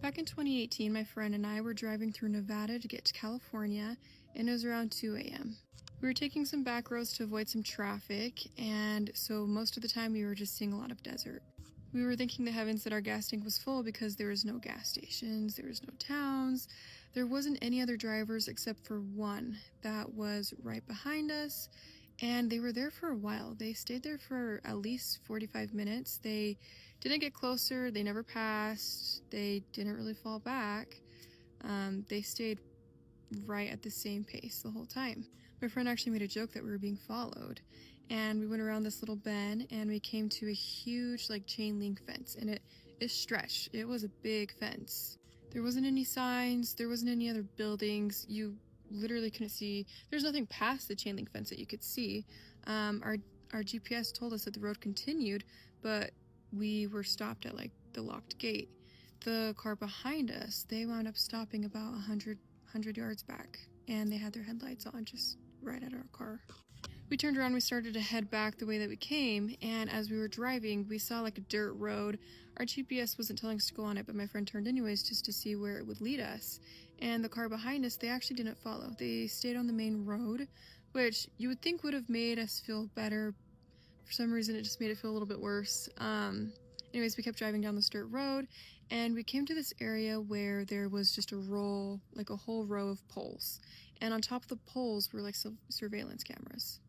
Back in 2018, my friend and I were driving through Nevada to get to California, and it was around 2 a.m. We were taking some back roads to avoid some traffic, and so most of the time we were just seeing a lot of desert. We were thanking the heavens that our gas tank was full because there was no gas stations, there was no towns, there wasn't any other drivers except for one that was right behind us, and they were there for a while. They stayed there for at least 45 minutes. They didn't get closer, they never passed, they didn't really fall back. They stayed right at the same pace the whole time. My friend actually made a joke that we were being followed, and we went around this little bend and we came to a huge chain link fence, and it stretched. It was a big fence. There wasn't any signs, there wasn't any other buildings. You literally couldn't see. There's nothing past the chain link fence that you could see. Our GPS told us that the road continued, but we were stopped at the locked gate. The car behind us, they wound up stopping about 100 yards back, and they had their headlights on just right at our car. We turned around, we started to head back the way that we came, and as we were driving, we saw a dirt road. Our GPS wasn't telling us to go on it, but my friend turned anyways just to see where it would lead us. And the car behind us, they actually didn't follow. They stayed on the main road, which you would think would have made us feel better. For some reason, it just made it feel a little bit worse. Anyways, we kept driving down this dirt road, and we came to this area where there was just a whole row of poles. And on top of the poles were surveillance cameras.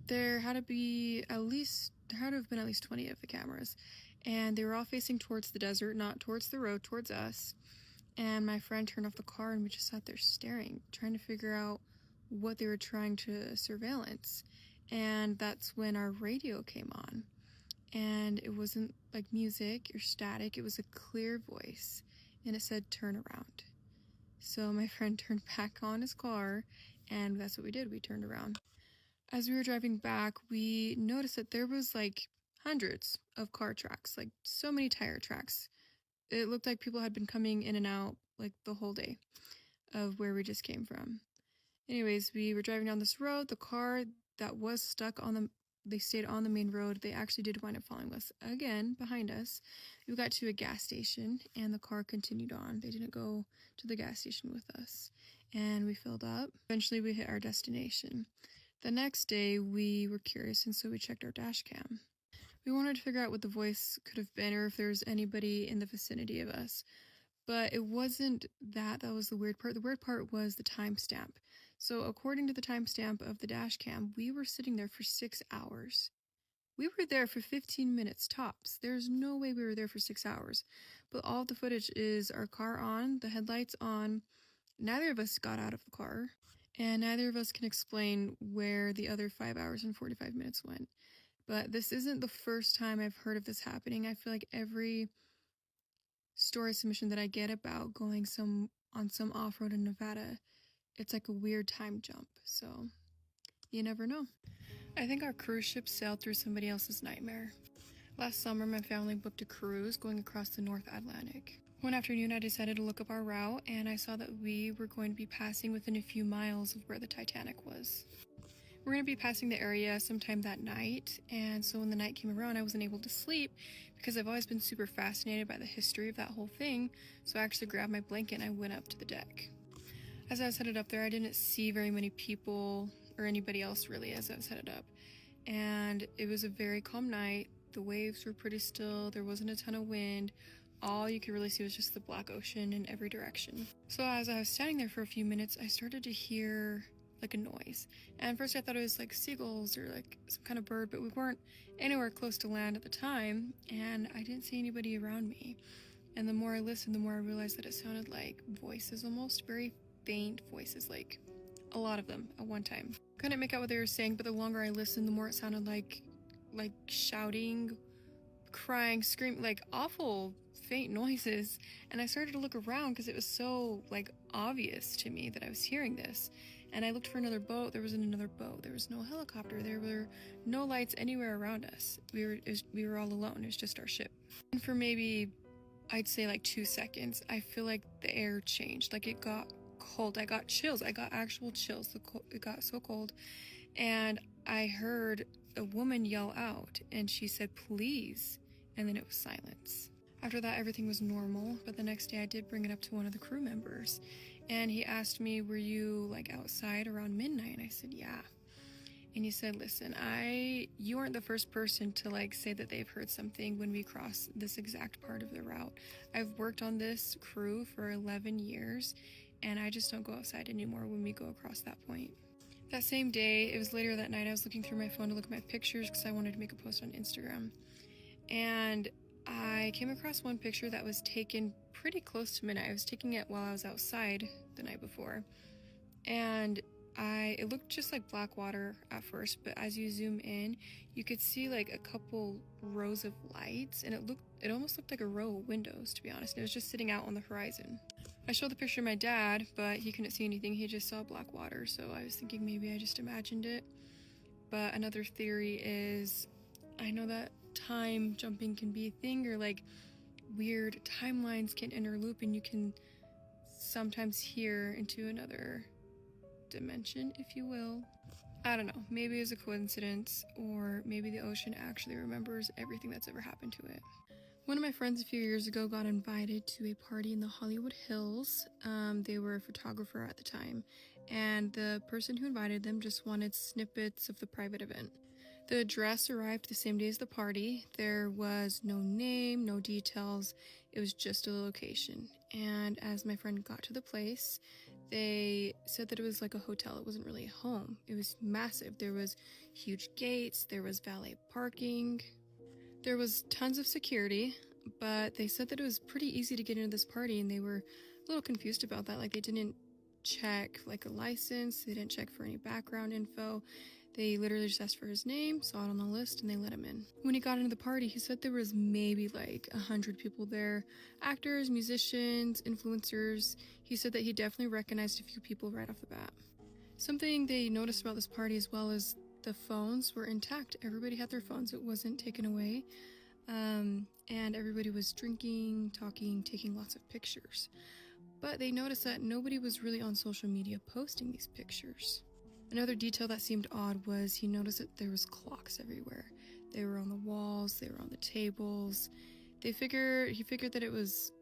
There had to have been at least 20 of the cameras, and they were all facing towards the desert, not towards the road, towards us. And my friend turned off the car, and we just sat there staring, trying to figure out what they were trying to surveillance. And that's when our radio came on, and it wasn't music or static. It was a clear voice, and it said, "Turn around." So my friend turned back on his car, and that's what we did. We turned around. As we were driving back, we noticed that there was hundreds of car tracks, so many tire tracks. It looked like people had been coming in and out the whole day of where we just came from. Anyways, we were driving down this road. The car that was stuck they stayed on the main road. They actually did wind up following us again behind us. We got to a gas station, and the car continued on. They didn't go to the gas station with us, and we filled up. Eventually, we hit our destination. The next day, we were curious, and so we checked our dash cam. We wanted to figure out what the voice could have been, or if there was anybody in the vicinity of us. But it wasn't that. That was the weird part. The weird part was the timestamp. So according to the timestamp of the dash cam, we were sitting there for 6 hours. We were there for 15 minutes tops. There's no way we were there for 6 hours. But all of the footage is our car on, the headlights on. Neither of us got out of the car, and neither of us can explain where the other 5 hours and 45 minutes went. But this isn't the first time I've heard of this happening. I feel like every story submission that I get about going on some off-road in Nevada, it's a weird time jump, so you never know. I think our cruise ship sailed through somebody else's nightmare. Last summer, my family booked a cruise going across the North Atlantic. One afternoon, I decided to look up our route, and I saw that we were going to be passing within a few miles of where the Titanic was. We're going to be passing the area sometime that night, and so when the night came around, I wasn't able to sleep because I've always been super fascinated by the history of that whole thing, so I actually grabbed my blanket and I went up to the deck. As I was headed up there, I didn't see very many people or anybody else really as I was headed up, and it was a very calm night. The waves were pretty still, there wasn't a ton of wind. All you could really see was just the black ocean in every direction. So as I was standing there for a few minutes, I started to hear a noise. And first I thought it was seagulls or some kind of bird, but we weren't anywhere close to land at the time, and I didn't see anybody around me. And the more I listened, the more I realized that it sounded like voices, almost very faint voices, a lot of them at one time. Couldn't make out what they were saying, but the longer I listened, the more it sounded like shouting, crying, screaming, awful faint noises. And I started to look around because it was so obvious to me that I was hearing this. And I looked for another boat. There wasn't another boat. There was no helicopter. There were no lights anywhere around us. We were all alone. It was just our ship. And for maybe, I'd say 2 seconds, I feel like the air changed. It got cold. I got chills. I got actual chills. It got so cold. And I heard a woman yell out, and she said, "Please." And then it was silence. After that, everything was normal, but the next day I did bring it up to one of the crew members, and he asked me, were you like outside around midnight? And I said, yeah. And he said, listen, you aren't the first person to like say that they've heard something when we cross this exact part of the route. I've worked on this crew for 11 years, and I just don't go outside anymore when we go across that point. That same day, it was later that night, I was looking through my phone to look at my pictures because I wanted to make a post on Instagram. And I came across one picture that was taken pretty close to midnight. I was taking it while I was outside the night before. And it looked just like black water at first, but as you zoom in, you could see like a couple rows of lights, and it almost looked like a row of windows, to be honest. And it was just sitting out on the horizon. I showed the picture to my dad, but he couldn't see anything. He just saw black water, so I was thinking maybe I just imagined it. But another theory is, I know that time jumping can be a thing, or like weird timelines can interloop, and you can sometimes hear into another dimension, if you will. I don't know, maybe it's a coincidence, or maybe the ocean actually remembers everything that's ever happened to it. One of my friends a few years ago got invited to a party in the Hollywood Hills. They were a photographer at the time, and the person who invited them just wanted snippets of the private event. The address arrived the same day as the party. There was no name, no details. It was just a location. And as my friend got to the place, they said that it was like a hotel. It wasn't really a home. It was massive. There was huge gates. There was valet parking. There was tons of security, but they said that it was pretty easy to get into this party, and they were a little confused about that. Like, they didn't check like a license. They didn't check for any background info. They literally just asked for his name, saw it on the list, and they let him in. When he got into the party, he said there was maybe like 100 people there. Actors, musicians, influencers. He said that he definitely recognized a few people right off the bat. Something they noticed about this party as well is the phones were intact. Everybody had their phones. It wasn't taken away. And everybody was drinking, talking, taking lots of pictures. But they noticed that nobody was really on social media posting these pictures. Another detail that seemed odd was he noticed that there was clocks everywhere. They were on the walls, they were on the tables. He figured that it was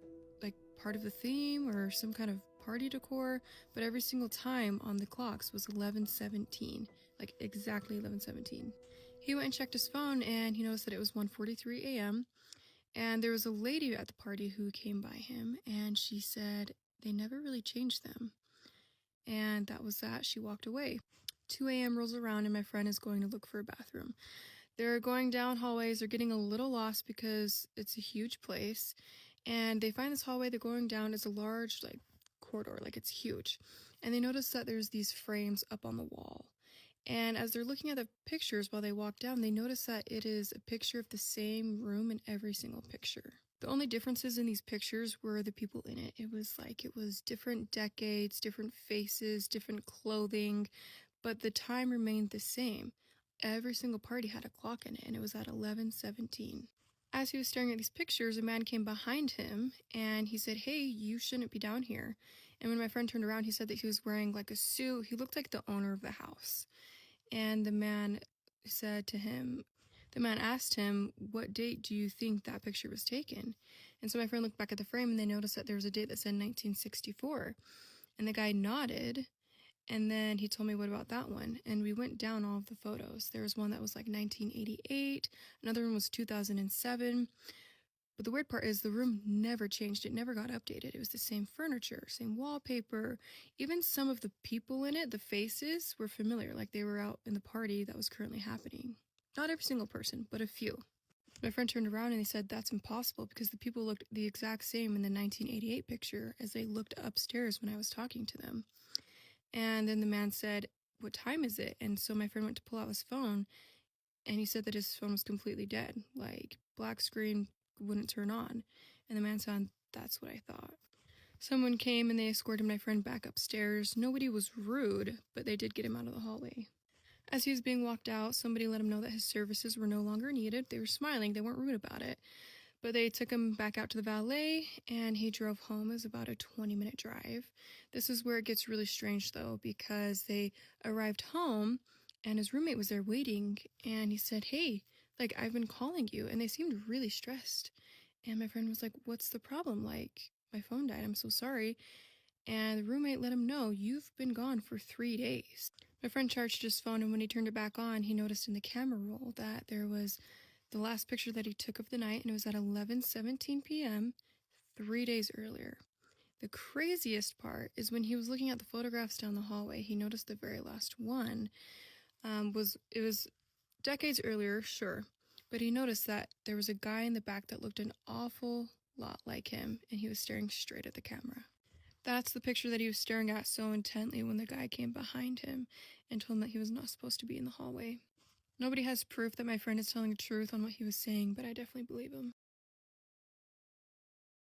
like part of the theme or some kind of party decor, but every single time on the clocks was 11:17, like exactly 11:17. He went and checked his phone, and he noticed that it was 1:43 a.m. And there was a lady at the party who came by him, and she said they never really changed them. And that was that. She walked away. 2 a.m. rolls around, and my friend is going to look for a bathroom. They're going down hallways. They're getting a little lost because it's a huge place. And they find this hallway they're going down is a large like corridor, like it's huge. And they notice that there's these frames up on the wall. And as they're looking at the pictures while they walk down, they notice that it is a picture of the same room in every single picture. The only differences in these pictures were the people in it. It was different decades, different faces, different clothing, but the time remained the same. Every single party had a clock in it, and it was at 11:17. As he was staring at these pictures, a man came behind him, and he said, "Hey, you shouldn't be down here." And when my friend turned around, he said that he was wearing like a suit. He looked like the owner of the house. And the man asked him, "What date do you think that picture was taken?" And so my friend looked back at the frame, and they noticed that there was a date that said 1964. And the guy nodded, and then he told me, "What about that one?" And we went down all of the photos. There was one that was like 1988, another one was 2007. But the weird part is the room never changed. It never got updated. It was the same furniture, same wallpaper. Even some of the people in it, the faces, were familiar, like they were out in the party that was currently happening. Not every single person, but a few. My friend turned around and he said that's impossible because the people looked the exact same in the 1988 picture as they looked upstairs when I was talking to them. And then the man said, "What time is it?" And so my friend went to pull out his phone, and he said that his phone was completely dead, like black screen, wouldn't turn on. And the man said, "That's what I thought." Someone came and they escorted my friend back upstairs. Nobody was rude, but they did get him out of the hallway. As he was being walked out, somebody let him know that his services were no longer needed. They were smiling, they weren't rude about it. But they took him back out to the valet, and he drove home. It was about a 20-minute drive. This is where it gets really strange, though, because they arrived home, and his roommate was there waiting, and he said, "Hey, like, I've been calling you," and they seemed really stressed. And my friend was like, "What's the problem? Like, my phone died. I'm so sorry." And the roommate let him know, "You've been gone for 3 days." My friend charged his phone, and when he turned it back on, he noticed in the camera roll that there was the last picture that he took of the night, and it was at 11:17 p.m., 3 days earlier. The craziest part is when he was looking at the photographs down the hallway, he noticed the very last one was decades earlier, sure, but he noticed that there was a guy in the back that looked an awful lot like him, and he was staring straight at the camera. That's the picture that he was staring at so intently when the guy came behind him and told him that he was not supposed to be in the hallway. Nobody has proof that my friend is telling the truth on what he was saying, but I definitely believe him.